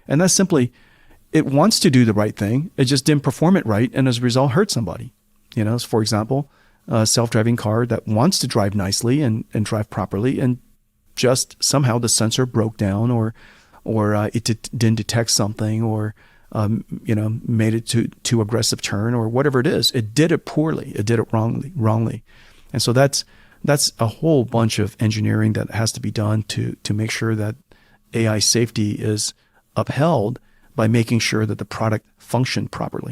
And that's simply, it wants to do the right thing. It just didn't perform it right. And as a result, hurt somebody. You know, for example, a self-driving car that wants to drive nicely and drive properly, and just somehow the sensor broke down, or it didn't detect something, or made it too aggressive turn, or whatever it is. It did it poorly. It did it wrongly. And so that's a whole bunch of engineering that has to be done to make sure that AI safety is upheld by making sure that the product functioned properly.